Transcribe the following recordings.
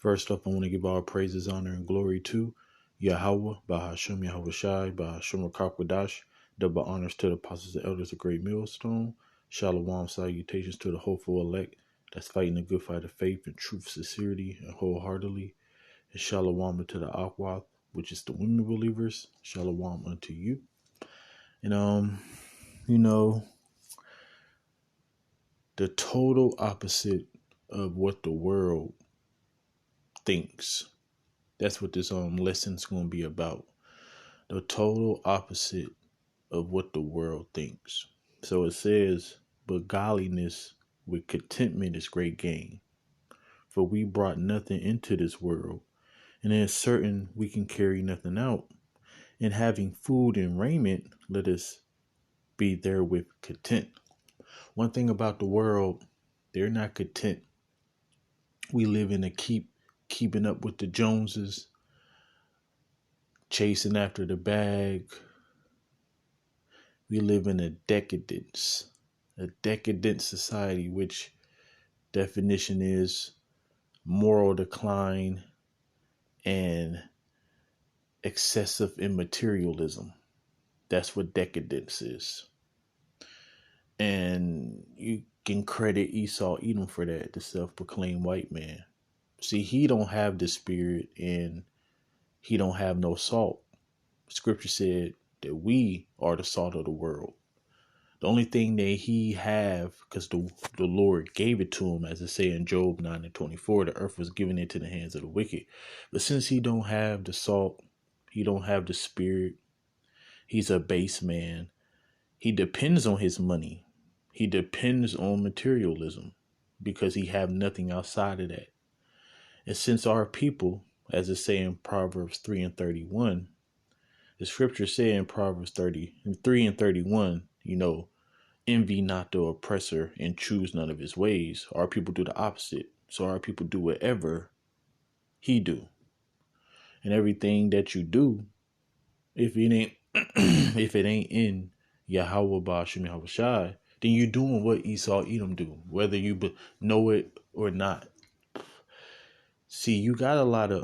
First up, I want to give all praises, honor, and glory to Yahweh, Bahashem Yahweh Shai, Bahashem Rakakwadash, double honors to the apostles and elders of Great Millstone. Shalom, salutations to the hopeful elect that's fighting the good fight of faith and truth, sincerity, and wholeheartedly. And shalom to the Akwath, which is the women believers. Shalom unto you. And you know, the total opposite of what the world thinks. That's what this lesson's gonna be about. The total opposite of what the world thinks. So it says, but godliness with contentment is great gain. For we brought nothing into this world, and it is certain we can carry nothing out. And having food and raiment, let us be therewith content. One thing about the world, they're not content. We live in a keeping up with the Joneses, chasing after the bag. We live in a decadent society, which definition is moral decline and excessive immaterialism. That's what decadence is. And you can credit Esau Edom for that, the self-proclaimed white man. See, he don't have the spirit and he don't have no salt. Scripture said that we are the salt of the world. The only thing that he have, because the Lord gave it to him, as it say in Job 9:24, the earth was given into the hands of the wicked. But since he don't have the salt, he don't have the spirit, he's a base man. He depends on his money. He depends on materialism because he have nothing outside of that. And since our people, as it say in Proverbs 3:31, the scripture say in Proverbs 3:31, envy not the oppressor and choose none of his ways. Our people do the opposite. So our people do whatever he do. And everything that you do, if it ain't if it ain't in Yahweh Ba'ashem Yahweh Shai, then you're doing what Esau Edom do, whether you know it or not. See, you got a lot of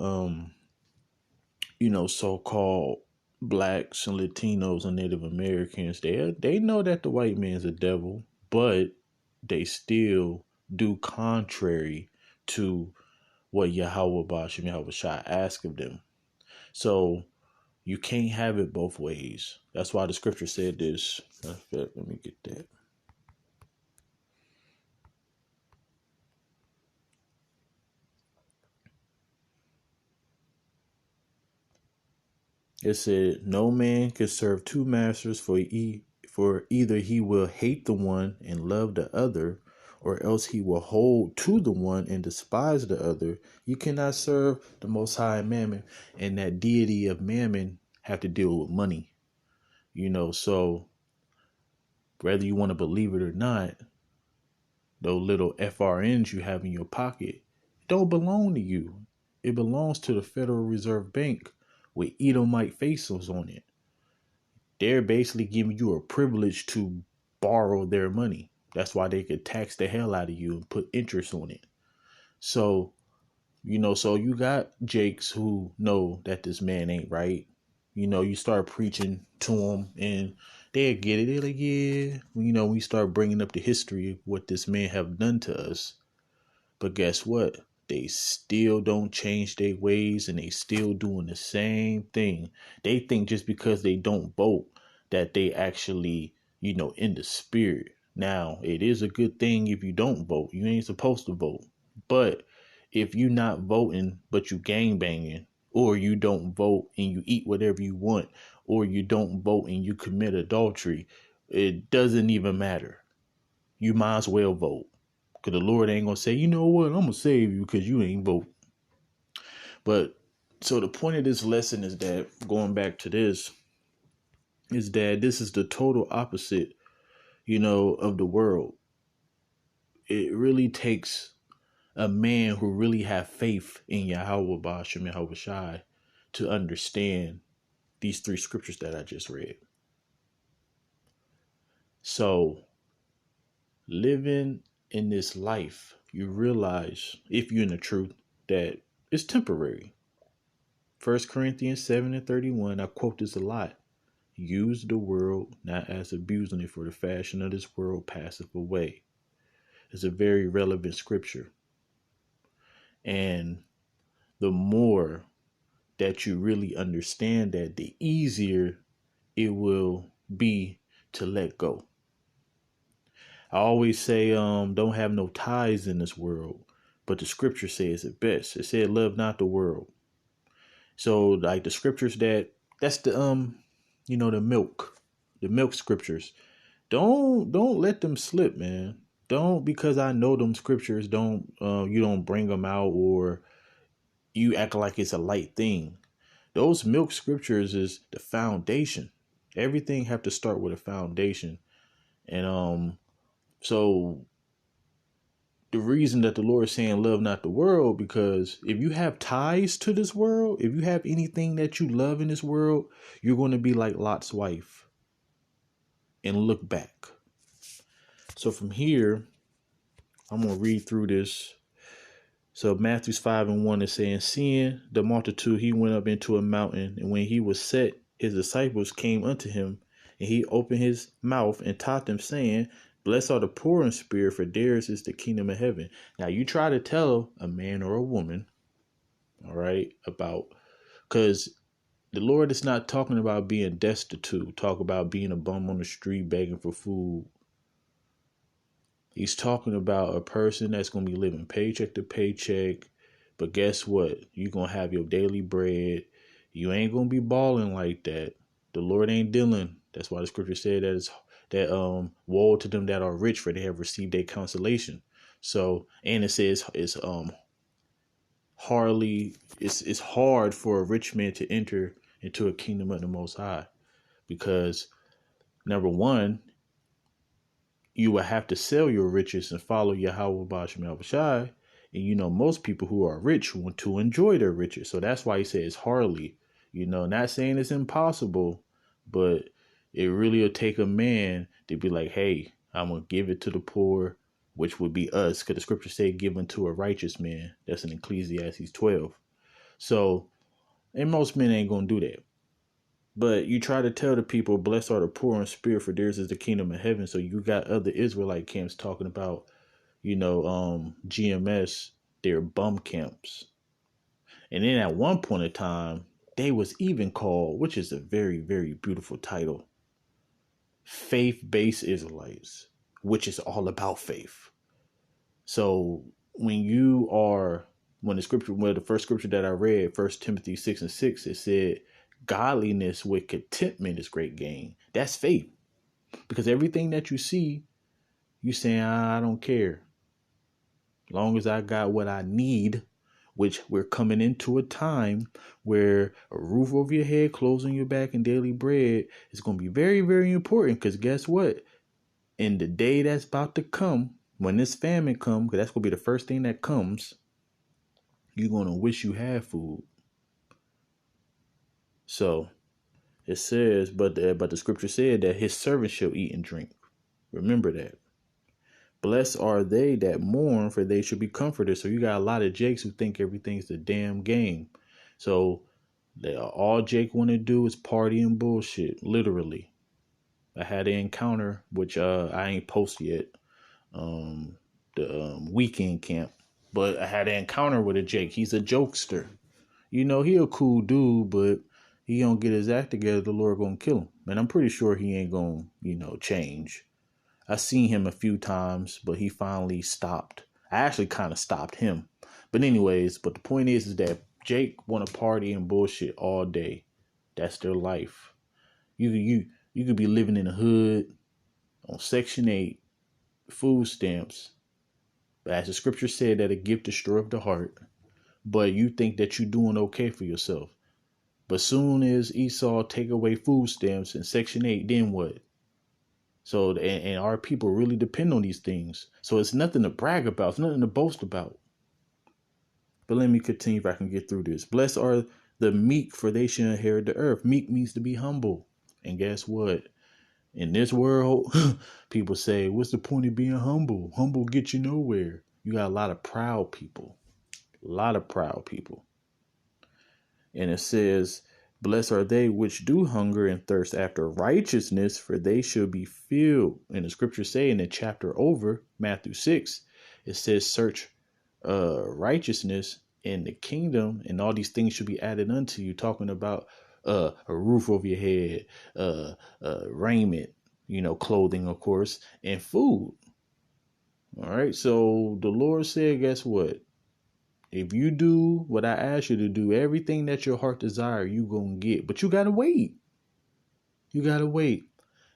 so-called blacks and Latinos and Native Americans. They know that the white man's a devil, but they still do contrary to what Yahweh Ba'ashem Yahweh Shai asked of them. So you can't have it both ways. That's why the scripture said this. Let me get that. It said, no man can serve two masters, for either he will hate the one and love the other, or else he will hold to the one and despise the other. You cannot serve the Most High Mammon, and that deity of Mammon have to deal with money. So whether you want to believe it or not, those little FRNs you have in your pocket don't belong to you. It belongs to the Federal Reserve Bank with Edomite faces on it. They're basically giving you a privilege to borrow their money. That's why they could tax the hell out of you and put interest on it. So, so you got Jakes who know that this man ain't right. You start preaching to them and they'll get it. They're like, yeah. We start bringing up the history of what this man have done to us. But guess what? They still don't change their ways and they still doing the same thing. They think just because they don't vote that they actually, in the spirit. Now, it is a good thing if you don't vote. You ain't supposed to vote. But if you not voting, but you gang banging, or you don't vote and you eat whatever you want, or you don't vote and you commit adultery, it doesn't even matter. You might as well vote. Because the Lord ain't going to say, you know what, I'm going to save you because you ain't vote. But so the point of this lesson is that, going back to this, is that this is the total opposite, of the world. It really takes a man who really have faith in Yahweh Ba'ashem Yahweh Shai to understand these three scriptures that I just read. So living in this life, you realize, if you're in the truth, that It's temporary. 1 Corinthians 7:31, I quote this a lot. Use the world not as abusing it, for the fashion of this world passeth away. It's a very relevant scripture. And the more that you really understand that, the easier it will be to let go. I always say, don't have no ties in this world, but the scripture says it best. It said, love not the world. So like the scriptures that's the the milk scriptures. Don't let them slip, man. Don't, because I know them scriptures, don't you don't bring them out, or you act like it's a light thing. Those milk scriptures is the foundation. Everything have to start with a foundation. And so the reason that the Lord is saying love not the world, because if you have ties to this world, if you have anything that you love in this world, you're going to be like Lot's wife and look back. So from here, I'm going to read through this. So Matthew 5:1 is saying, seeing the multitude, he went up into a mountain, and when he was set, his disciples came unto him, and he opened his mouth and taught them, saying, blessed are the poor in spirit, for theirs is the kingdom of heaven. Now you try to tell a man or a woman, all right, about, because the Lord is not talking about being destitute, talk about being a bum on the street begging for food. He's talking about a person that's going to be living paycheck to paycheck. But guess what? You're going to have your daily bread. You ain't going to be balling like that. The Lord ain't dealing. That's why the scripture said that woe to them that are rich, for they have received their consolation. So, and it says it's hard for a rich man to enter into a kingdom of the Most High, because number one, you will have to sell your riches and follow Yahweh Bashim Al-Bashai. And most people who are rich want to enjoy their riches. So that's why he says hardly, not saying it's impossible, but it really will take a man to be like, hey, I'm going to give it to the poor, which would be us. Because the scripture say give unto a righteous man. That's in Ecclesiastes 12. So, and most men ain't going to do that. But you try to tell the people, blessed are the poor in spirit, for theirs is the kingdom of heaven. So you got other Israelite camps talking about, GMS, their bum camps. And then at one point in time, they was even called, which is a very, very beautiful title, faith-based Israelites, which is all about faith. So when the first scripture that I read, 1 Timothy 6:6, it said, godliness with contentment is great gain. That's faith. Because everything that you see, you saying, I don't care. Long as I got what I need, which we're coming into a time where a roof over your head, clothes on your back, and daily bread is going to be very, very important. Because guess what? In the day that's about to come, when this famine comes, because that's going to be the first thing that comes, you're going to wish you had food. So it says, but the scripture said that his servants shall eat and drink. Remember that. Blessed are they that mourn, for they shall be comforted. So you got a lot of Jakes who think everything's the damn game. So all Jake want to do is party and bullshit, literally. I had an encounter, which I ain't posted yet, the weekend camp. But I had an encounter with a Jake. He's a jokester. He a cool dude, but he don't get his act together, the Lord gonna kill him. And I'm pretty sure he ain't gonna, change. I seen him a few times, but he finally stopped. I actually kind of stopped him. But anyways, but the point is that Jake want to party and bullshit all day. That's their life. You could be living in the hood on Section 8, food stamps. But as the scripture said, that a gift destroyeth the heart. But you think that you're doing okay for yourself. But soon as Esau take away food stamps in Section 8, then what? So, and our people really depend on these things. So it's nothing to brag about. It's nothing to boast about. But let me continue if I can get through this. Blessed are the meek, for they shall inherit the earth. Meek means to be humble. And guess what? In this world, people say, what's the point of being humble? Humble gets you nowhere. You got a lot of proud people. A lot of proud people. And it says, blessed are they which do hunger and thirst after righteousness, for they shall be filled. And the scripture say in the chapter over, Matthew 6, it says, search righteousness in the kingdom, and all these things should be added unto you. Talking about a roof over your head, raiment, clothing, of course, and food. All right. So the Lord said, guess what? If you do what I ask you to do, everything that your heart desire, you gonna get. But you gotta wait. You gotta wait.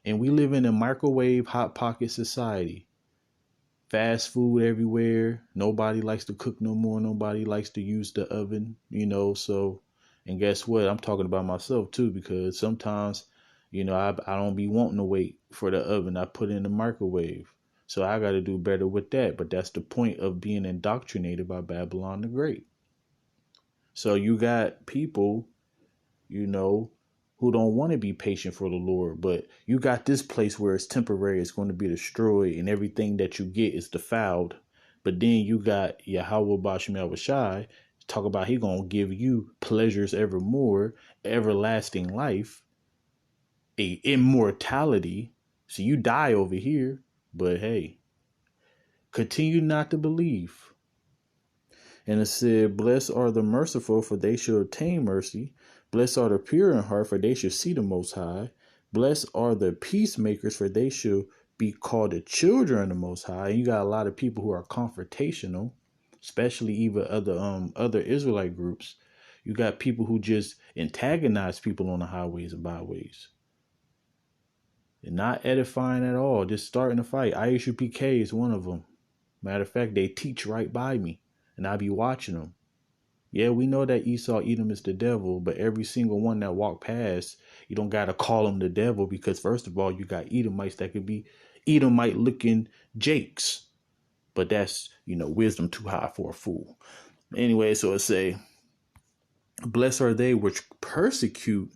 And we live in a microwave, hot pocket society. Fast food everywhere. Nobody likes to cook no more. Nobody likes to use the oven, So, and guess what? I'm talking about myself too, because sometimes, I don't be wanting to wait for the oven. I put it in the microwave. So I got to do better with that. But that's the point of being indoctrinated by Babylon the Great. So you got people, who don't want to be patient for the Lord, but you got this place where it's temporary, it's going to be destroyed, and everything that you get is defiled. But then you got Yahweh Bashem Yahushai talk about he going to give you pleasures evermore, everlasting life, a immortality. So you die over here, but hey, continue not to believe. And it said, blessed are the merciful, for they shall obtain mercy. Blessed are the pure in heart, for they shall see the Most High. Blessed are the peacemakers, for they shall be called the children of the Most High. And you got a lot of people who are confrontational, especially even other Israelite groups. You got people who just antagonize people on the highways and byways. They're not edifying at all, just starting a fight. ISUPK is one of them. Matter of fact, they teach right by me, and I be watching them. Yeah, we know that Esau, Edom is the devil, but every single one that walk past, you don't got to call them the devil, because first of all, you got Edomites that could be Edomite looking Jakes, but that's, wisdom too high for a fool. Anyway, so it say, blessed are they which persecute,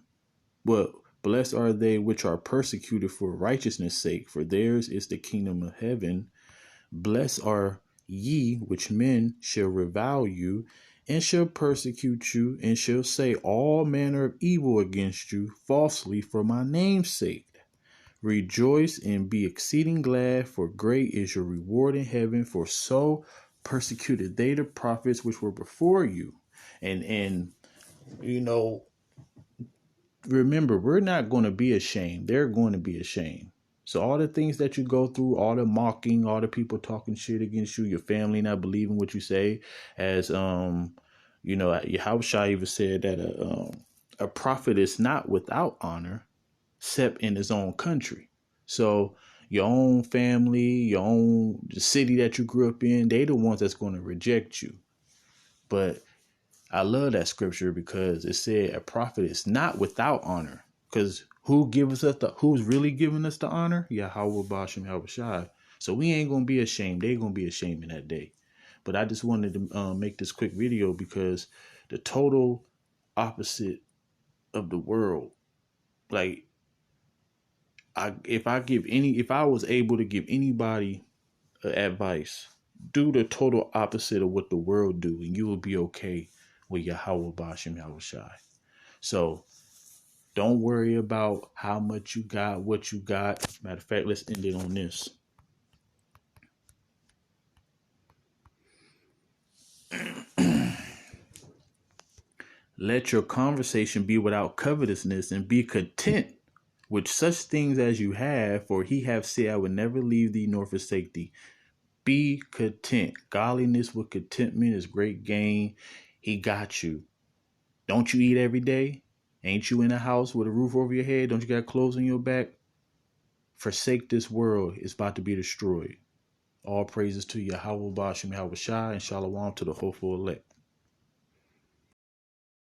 blessed are they which are persecuted for righteousness' sake, for theirs is the kingdom of heaven. Blessed are ye which men shall revile you, and shall persecute you, and shall say all manner of evil against you falsely for my name's sake. Rejoice and be exceeding glad, for great is your reward in heaven, for so persecuted they the prophets which were before you. And remember, we're not going to be ashamed. They're going to be ashamed. So all the things that you go through, all the mocking, all the people talking shit against you, your family not believing what you say, as Yahushua even said that a prophet is not without honor, except in his own country. So your own family, the city that you grew up in, they the ones that's going to reject you. But I love that scripture because it said a prophet is not without honor. Because who's really giving us the honor? Yahweh Bashem Yahushai. So we ain't gonna be ashamed. They're gonna be ashamed in that day. But I just wanted to make this quick video because the total opposite of the world. Like, if I was able to give anybody advice, do the total opposite of what the world do, and you will be okay with Yahweh Bashem Yahushai. So don't worry about how much you got, what you got. Matter of fact, let's end it on this. Let your conversation be without covetousness, and be content with such things as you have, for he hath said, I will never leave thee nor forsake thee. Be content. Godliness with contentment is great gain. He got you. Don't you eat every day? Ain't you in a house with a roof over your head? Don't you got clothes on your back? Forsake this world. It's about to be destroyed. All praises to Yahweh Bashem Yahushai, and Shalom to the hopeful elect.